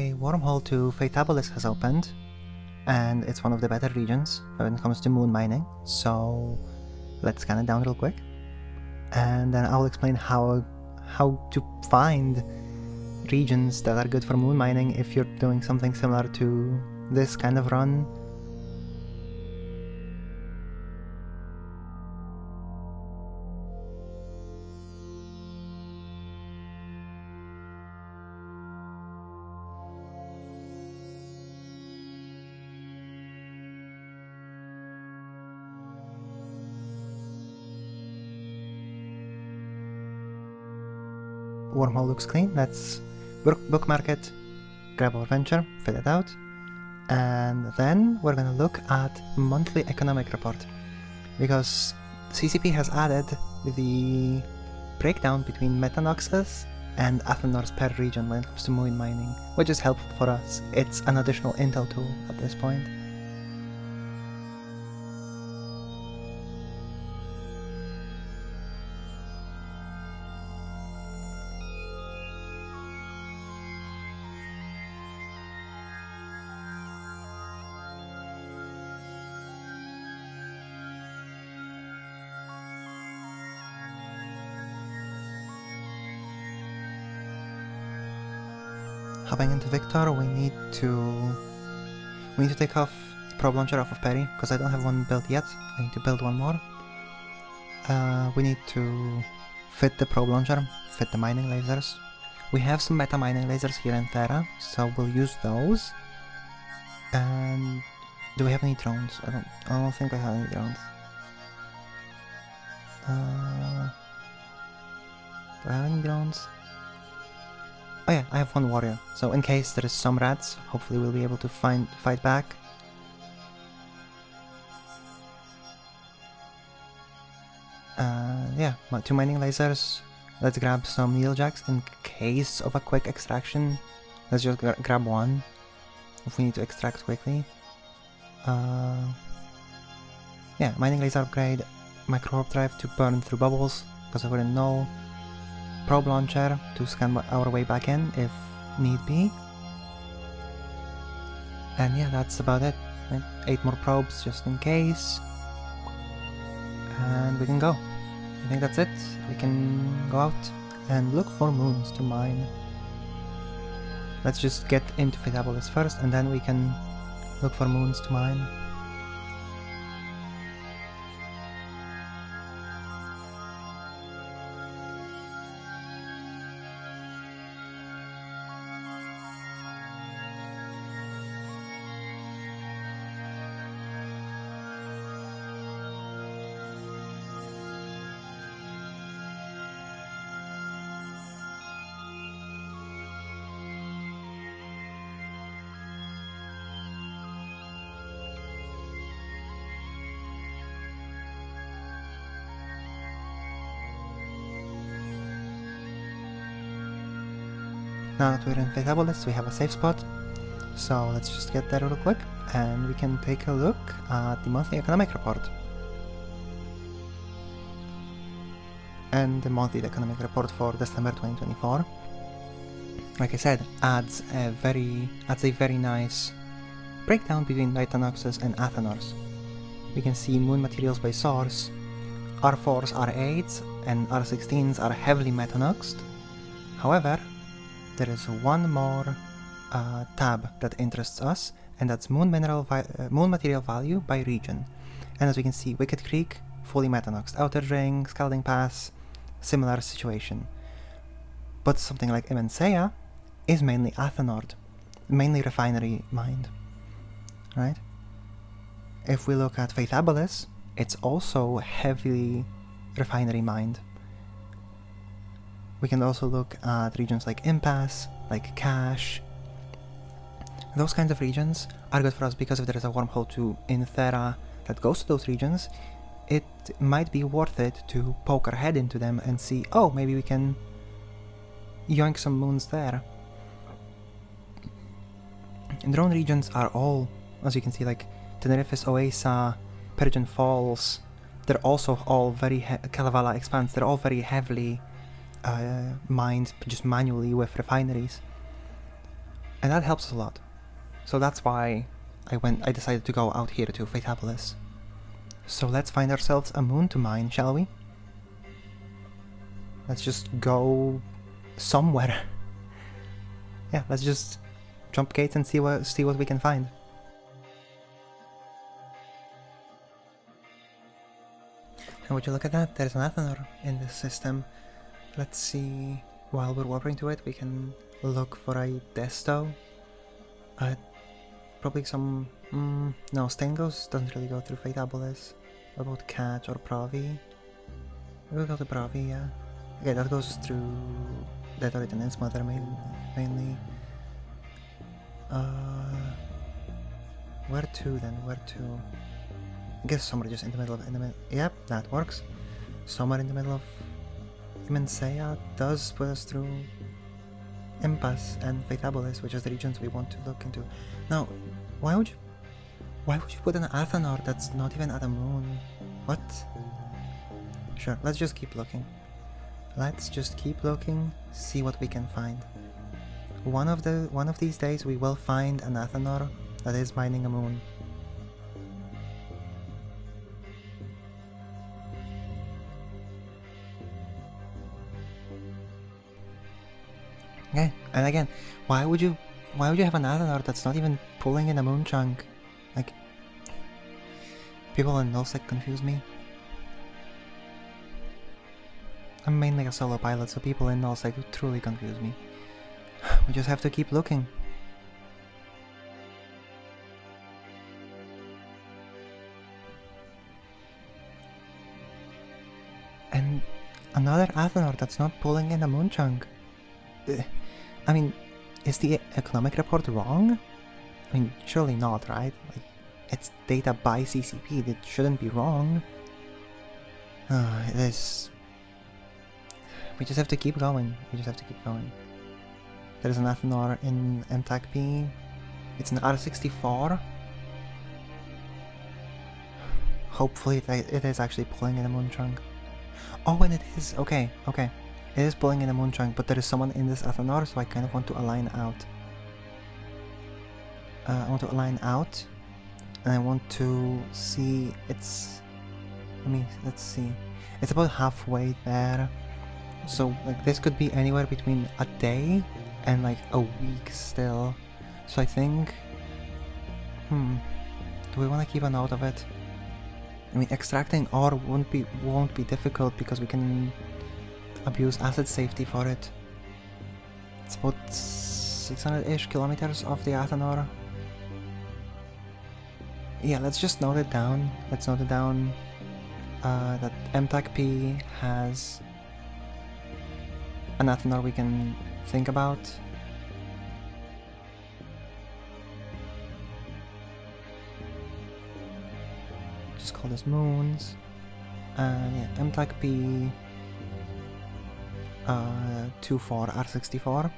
a wormhole to Fatalis has opened, and it's one of the better regions when it comes to moon mining, so let's scan it down real quick, and then I'll explain how to find regions that are good for moon mining if you're doing something similar to this kind of run. Wormhole looks clean. Let's bookmark it, grab our venture, fill it out, and then we're gonna look at monthly economic report, because CCP has added the breakdown between metanoxes and athanors per region when it comes to moon mining, which is helpful for us. It's an additional intel tool at this point. Hopping into Victor, we need to take off probe launcher off of Perry, because I don't have one built yet. I need to build one more. We need to fit the probe launcher, fit the mining lasers. We have some meta mining lasers here in Thera, so we'll use those. And do we have any drones? I don't think I have any drones. Do I have any drones? Oh yeah, I have one warrior, so in case there is some rats, hopefully we'll be able to fight back. Yeah, 2 mining lasers. Let's grab some needlejacks in case of a quick extraction. Let's just grab one if we need to extract quickly. Yeah, mining laser upgrade, micro warp drive to burn through bubbles, because we're in null. Probe launcher to scan our way back in if need be. And yeah, that's about it. Right? 8 more probes just in case. And we can go. I think that's it. We can go out and look for moons to mine. Let's just get into Fatalis first, and then we can look for moons to mine. Now that we're in Fatalis, we have a safe spot, so let's just get there real quick, and we can take a look at the monthly economic report. And the monthly economic report for December 2024, like I said, adds a very nice breakdown between metanoxes and athanors. We can see moon materials by source. R4s, R8s, and R16s are heavily metanoxed. However, there is one more tab that interests us, and that's moon material value by region. And as we can see, Wicked Creek, fully metanoxed. Outer Ring, Scalding Pass, similar situation. But something like Imensea is mainly athanored, mainly refinery mined, right? If we look at Fatalis, it's also heavily refinery mined. We can also look at regions like Impasse, like Cache. Those kinds of regions are good for us because if there is a wormhole in Thera that goes to those regions, it might be worth it to poke our head into them and see, oh, maybe we can yoink some moons there. And drone regions are all, as you can see, like Tenerife's Oasa, Persian Falls, they're also all very, Kalevala Expanse, they're all very heavily mined just manually with refineries. And that helps a lot. So that's why I decided to go out here to Fatabulis. So let's find ourselves a moon to mine, shall we? Let's just go somewhere. Yeah, let's just jump gates and see what we can find. And would you look at that? There's an Athanor in this system. Let's see. While we're warping to it, we can look for a Desto. Probably some... no, Stengos doesn't really go through Fatabulis. What about Catch or Pravi? We'll go to Pravi, yeah. Okay, that goes through Detroit and its mother mainly. Where to then? Where to? I guess somewhere just in the middle of... Yep, that works. Somewhere in the middle of... Imensea does put us through Impasse and Fatabulis, which is the regions we want to look into. Now, why would you put an Athanor that's not even at a moon? What? Sure, let's just keep looking. Let's just keep looking, see what we can find. One of these days we will find an Athanor that is mining a moon. Okay, and again, why would you have an Athanor that's not even pulling in a moon chunk? Like, people in nullsec confuse me. I'm mainly a solo pilot, so people in nullsec truly confuse me. We just have to keep looking. And another Athanor that's not pulling in a moon chunk. I mean, is the economic report wrong? I mean, surely not, right? Like, it's data by CCP, it shouldn't be wrong. It is... We just have to keep going. There's an Athanor in MTAC-P. It's an R64. Hopefully it is actually pulling in a moon chunk. Oh, and it is. Okay. It is pulling in a moon chunk, but there is someone in this Athanor, so I kind of want to align out. I want to align out, and I want to see its... let's see. It's about halfway there. So, like, this could be anywhere between a day and, like, a week still. So I think... do we want to keep a note of it? I mean, extracting ore won't be difficult because we can abuse asset safety for it. It's about 600-ish kilometers off the Athanor. Yeah, let's just note it down. Let's note it down that MTAC-P has an Athanor we can think about. Just call this moons. Yeah, MTAC-P 24R64.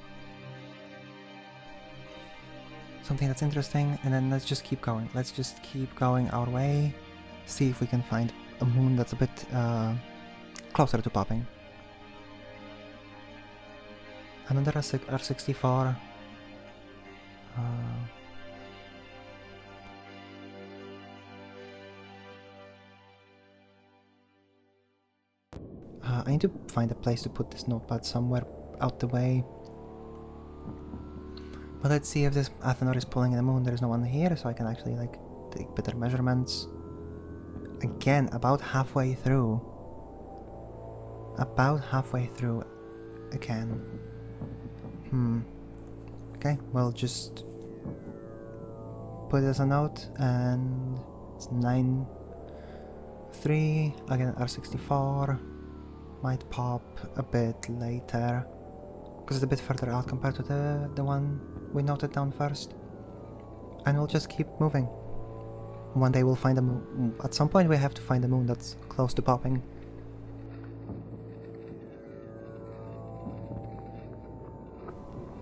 Something that's interesting, and then let's just keep going. Let's just keep going our way. See if we can find a moon that's a bit closer to popping. Another R64. I need to find a place to put this notepad somewhere out the way. But let's see if this Athanor is pulling in the moon. There is no one here, so I can actually like take better measurements. Again, about halfway through. Again. Okay, well, just put it as a note, and it's 9-3. Again, R64 might pop a bit later because it's a bit further out compared to the one we noted down first. And we'll just keep moving. One day we'll find a moon. At some point we have to find a moon that's close to popping.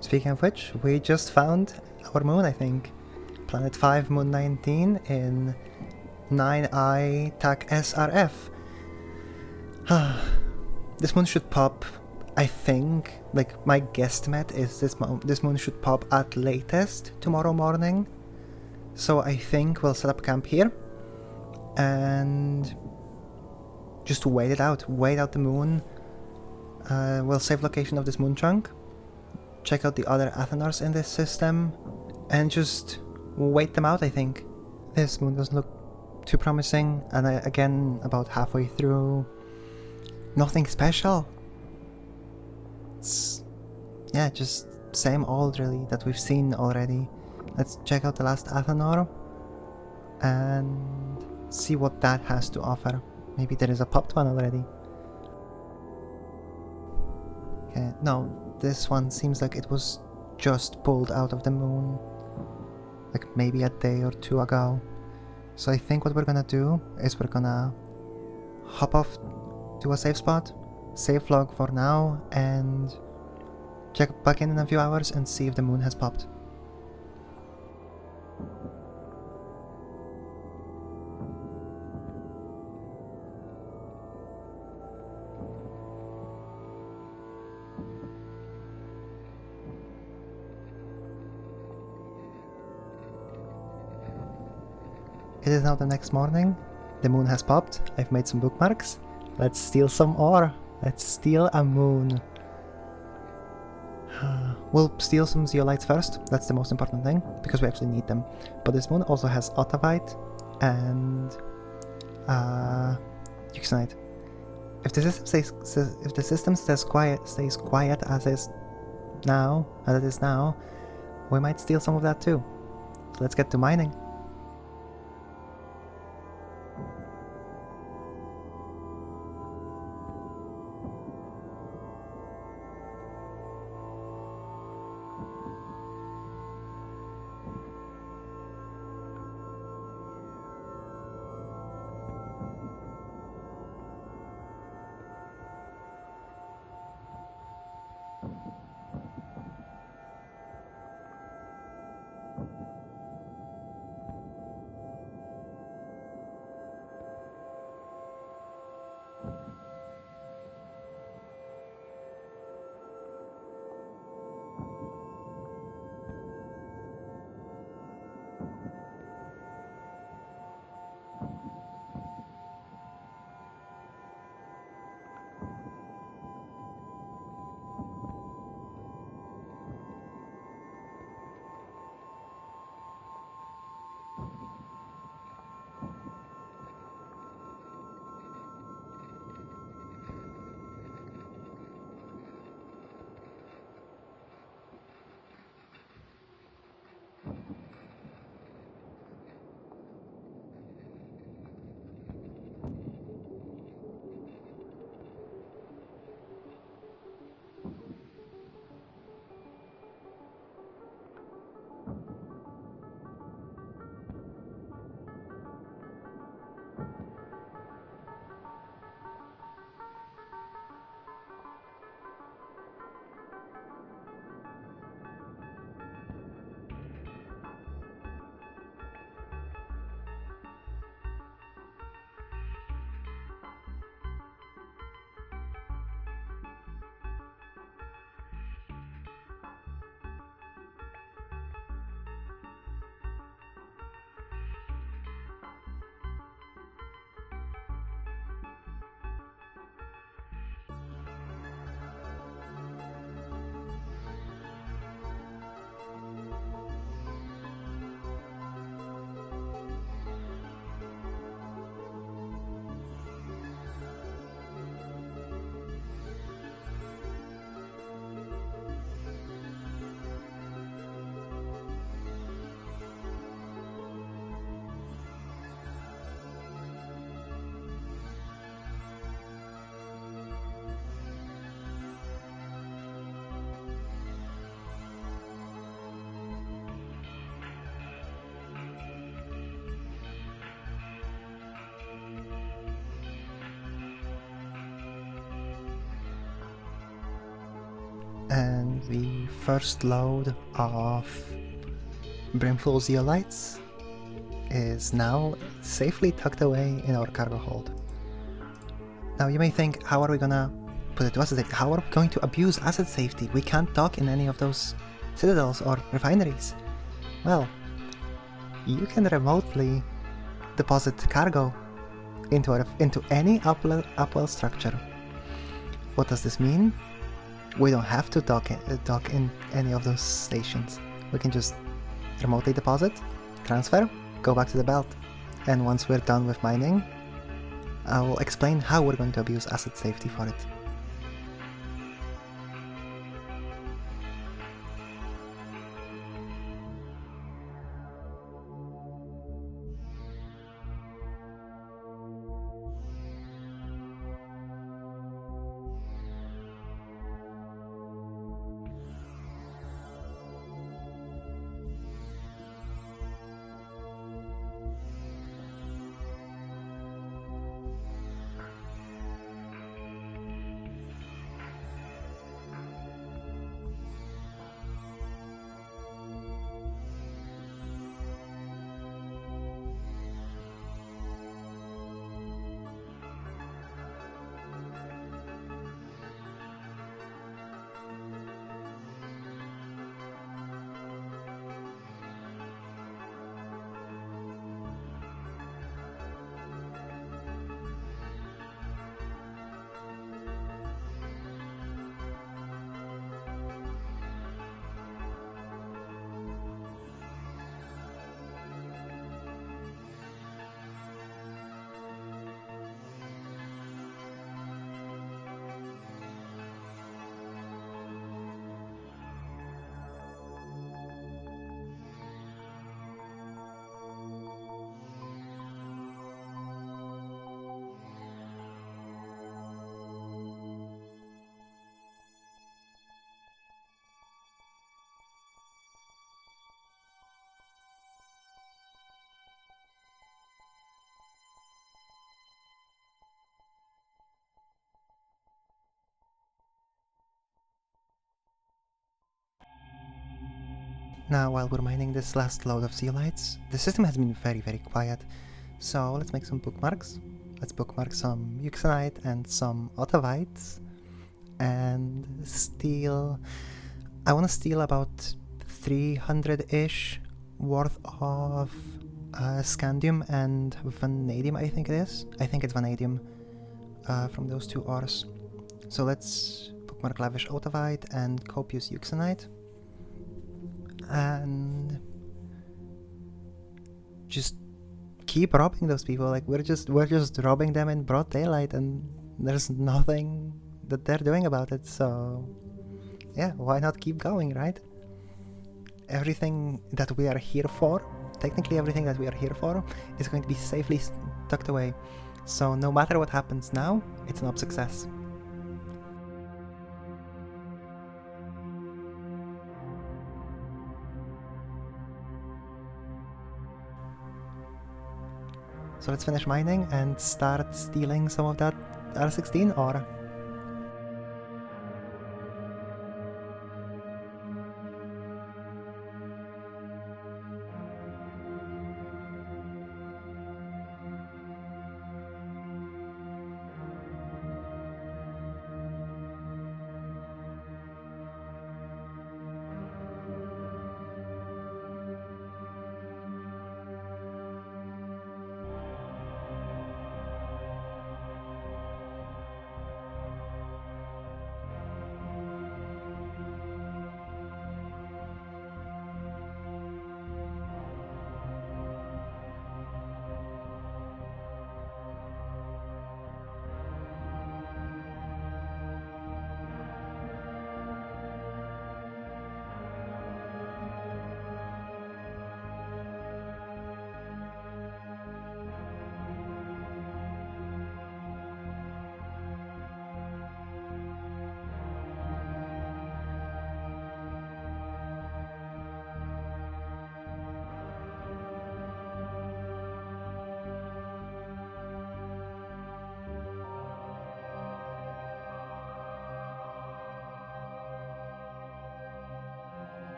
Speaking of which, we just found our moon, I think. Planet 5, Moon 19 in 9I TAC SRF. This moon should pop I think, like, my guesstimate is this moon should pop at latest tomorrow morning. So I think we'll set up camp here and just wait it out. Wait out the moon. We'll save location of this moon chunk, check out the other Athenars in this system, and just wait them out, I think. This moon doesn't look too promising, and again, about halfway through, nothing special. It's, yeah, just same old, really, that we've seen already. Let's check out the last Athenor and see what that has to offer. Maybe there is a popped one already. Okay, no, this one seems like it was just pulled out of the moon, like maybe a day or two ago. So I think what we're gonna do is we're gonna hop off to a safe spot, save log for now, and check back in a few hours and see if the moon has popped. It is now the next morning, the moon has popped, I've made some bookmarks. Let's steal some ore, let's steal a moon. We'll steal some zeolites first, that's the most important thing, because we actually need them. But this moon also has otavite and euxenite. If the system stays quiet as it is now, we might steal some of that too. So let's get to mining. And the first load of brimful zeolites is now safely tucked away in our cargo hold. Now you may think, how are we gonna put it to asset safety. How are we going to abuse asset safety? We can't dock in any of those citadels or refineries. Well, you can remotely deposit cargo into any upwell structure. What does this mean? We don't have to dock in any of those stations. We can just remotely deposit, transfer, go back to the belt. And once we're done with mining, I will explain how we're going to abuse asset safety for it. Now, while we're mining this last load of zeolites, the system has been very, very quiet. So let's make some bookmarks. Let's bookmark some euxenite and some otavites. And steal... I want to steal about 300-ish worth of scandium and vanadium, I think it is. I think it's vanadium from those two ores. So let's bookmark lavish otavite and copious euxenite. And just keep robbing those people. Like we're just robbing them in broad daylight, and there's nothing that they're doing about it. So yeah, why not keep going, right? Everything that we are here for, technically everything that we are here for, is going to be safely tucked away. So no matter what happens now, it's an op success. So let's finish mining and start stealing some of that R16 ore.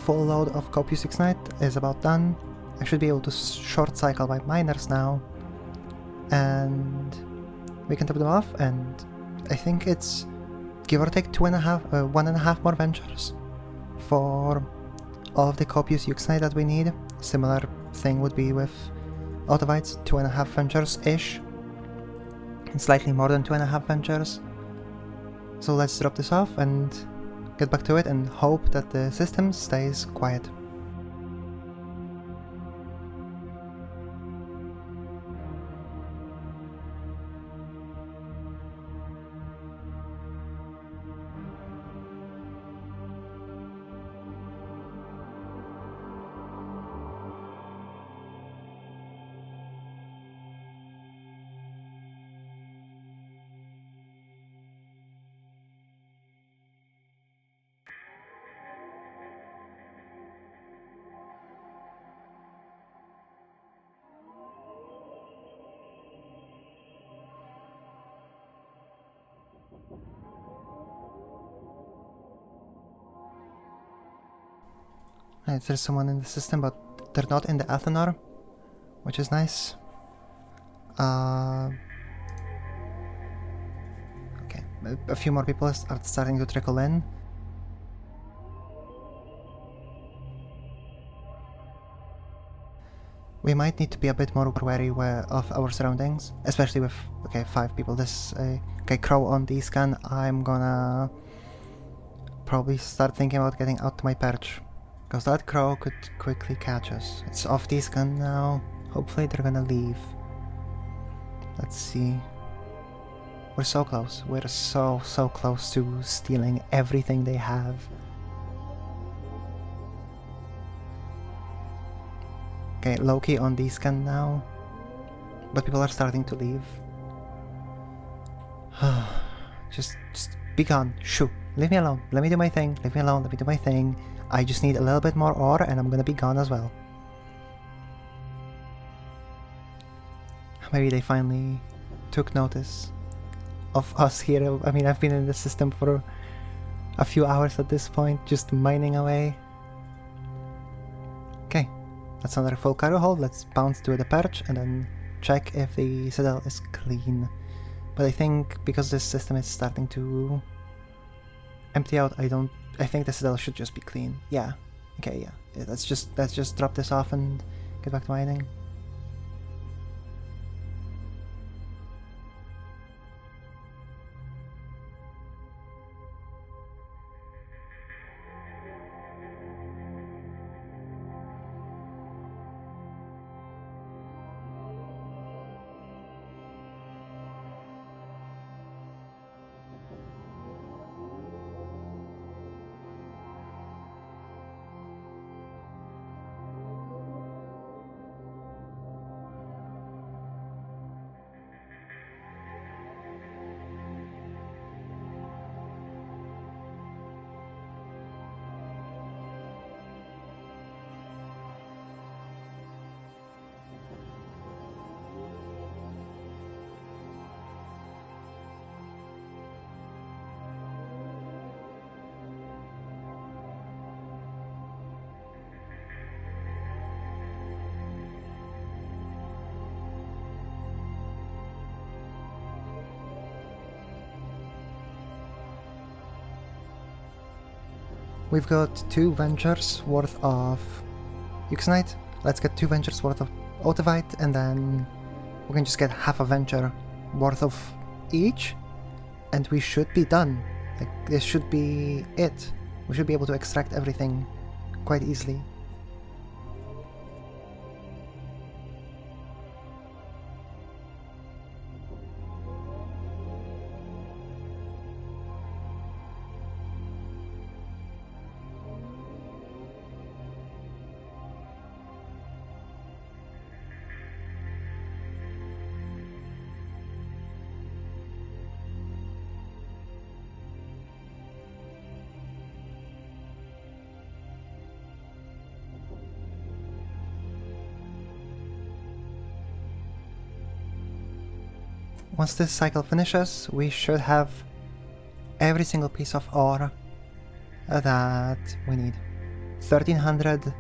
full load of copious Ignite is about done. I should be able to short cycle my miners now, and we can top them off, and I think it's give or take 1.5 more ventures for all of the copious Ignite that we need. Similar thing would be with Autovites, 2.5 ventures-ish, and slightly more than 2.5 ventures. So let's drop this off and get back to it and hope that the system stays quiet. There's someone in the system, but they're not in the Athenor, which is nice. Okay, a few more people are starting to trickle in. We might need to be a bit more wary of our surroundings, especially with, okay, 5 people. This, okay, Crow on D-scan. I'm gonna probably start thinking about getting out to my perch, because that Crow could quickly catch us. It's off D-scan now. Hopefully they're gonna leave. Let's see. We're so close. We're so close to stealing everything they have. Okay, low-key on D-scan now, but people are starting to leave. just be gone. Shoo. Leave me alone. Let me do my thing. Leave me alone. Let me do my thing. I just need a little bit more ore and I'm gonna be gone as well. Maybe they finally took notice of us here. I mean, I've been in the system for a few hours at this point, just mining away. Okay, that's another full cargo hold. Let's bounce to the perch and then check if the citadel is clean. But I think because this system is starting to empty out, I think the citadel should just be clean. Yeah. Okay, yeah. Let's just drop this off and get back to mining. We've got 2 ventures worth of Euxenite. Let's get 2 ventures worth of Otavite, and then we can just get half a venture worth of each, and we should be done. Like, this should be it. We should be able to extract everything quite easily. Once this cycle finishes, we should have every single piece of ore that we need. 1300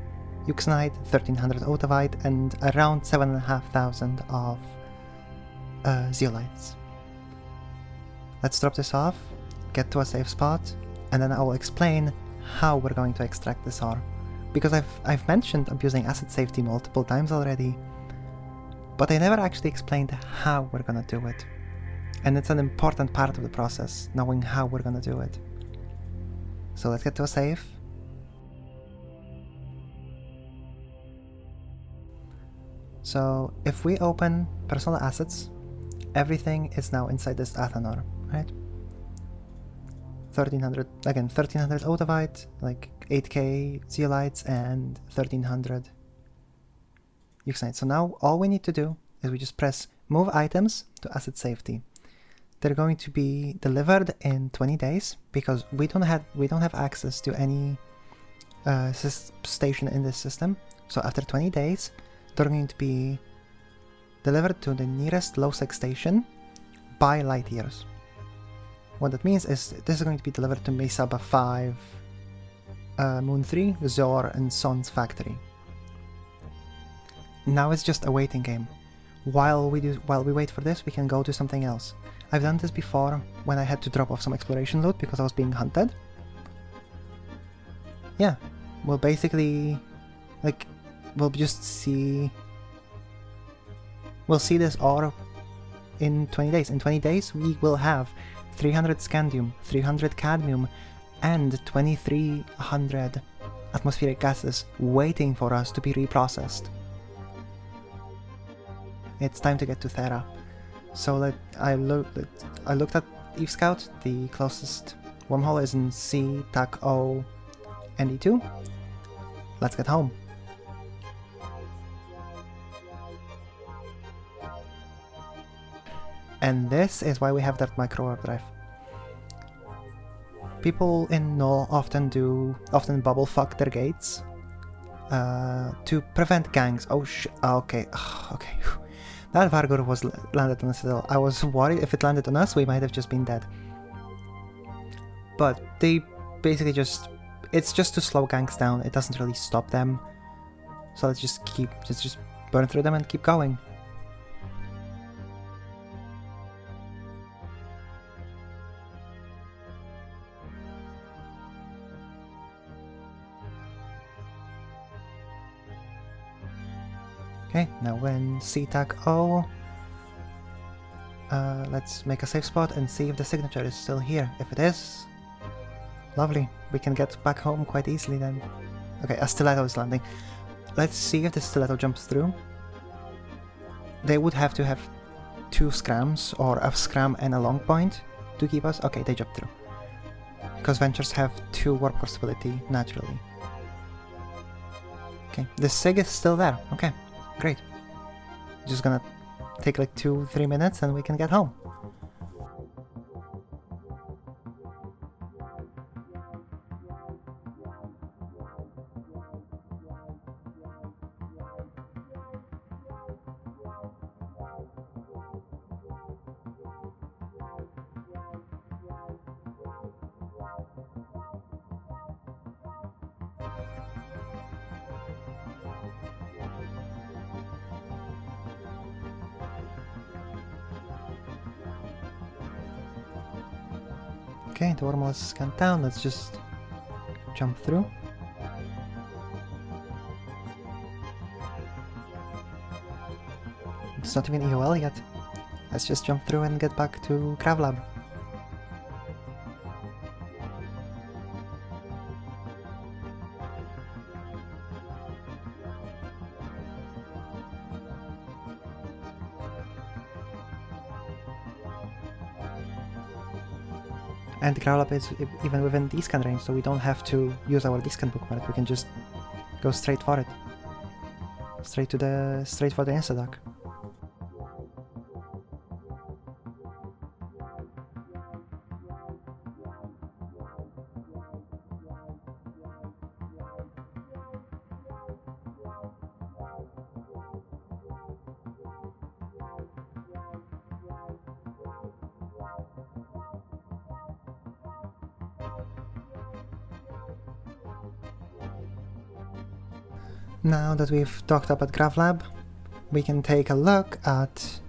Euxenite, 1300 Otavite, and around 7,500 of Zeolites. Let's drop this off, get to a safe spot, and then I will explain how we're going to extract this ore. Because I've mentioned abusing asset safety multiple times already, but I never actually explained how we're gonna do it. And it's an important part of the process, knowing how we're gonna do it. So let's get to a safe. So if we open personal assets, everything is now inside this Athanor, right? 1300, again, 1300 Otavite, like 8k Zeolites, and 1300 Euxenite. So now all we need to do is we just press move items to asset safety. They're going to be delivered in 20 days because we don't have access to any station in this system. So after 20 days, they're going to be delivered to the nearest low-sec station by light years. What that means is this is going to be delivered to Mesaba 5, Moon 3, Zor, and Son's factory. Now it's just a waiting game. While we wait for this, we can go do something else. I've done this before when I had to drop off some exploration loot because I was being hunted. Yeah, we'll basically, like, we'll see this ore in 20 days. In 20 days, we will have 300 scandium, 300 cadmium, and 2300 atmospheric gases waiting for us to be reprocessed. It's time to get to Thera. So I looked at Eve Scout. The closest wormhole is in C, TAC O, and E2. Let's get home. And this is why we have that micro warp drive. People in Null often bubble fuck their gates to prevent gangs. Oh okay, okay. That Vargur was landed on us. I was worried if it landed on us, we might have just been dead. But they basically it's just to slow gangs down. It doesn't really stop them. So let's just burn through them and keep going. Okay, now we're in CTAC O. Let's make a safe spot and see if the signature is still here. If it is, lovely. We can get back home quite easily then. Okay, a stiletto is landing. Let's see if the stiletto jumps through. They would have to have 2 scrams, or a scram and a long point to keep us. Okay, they jumped through. Because ventures have 2 warp possibility naturally. Okay, the sig is still there. Okay. Great. Just gonna take like 2-3 minutes and we can get home. Okay, the wormhole is scanned down. Let's just jump through. It's not even EOL yet. Let's just jump through and get back to Kravlab. And the Kravlab is even within D-scan range, so we don't have to use our D-scan bookmark. We can just go straight for it. Straight for the Instadoc. Now that we've docked up at GravLab, we can take a look at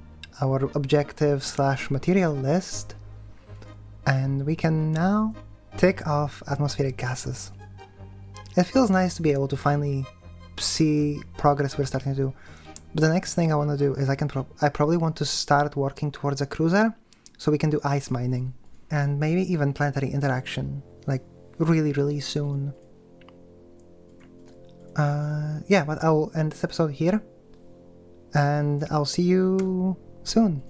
our objective/material list, and we can now tick off atmospheric gases. It feels nice to be able to finally see progress we're starting to do. But the next thing I want to do is I probably want to start working towards a cruiser, so we can do ice mining, and maybe even planetary interaction, like really soon. Yeah, but I'll end this episode here, and I'll see you soon.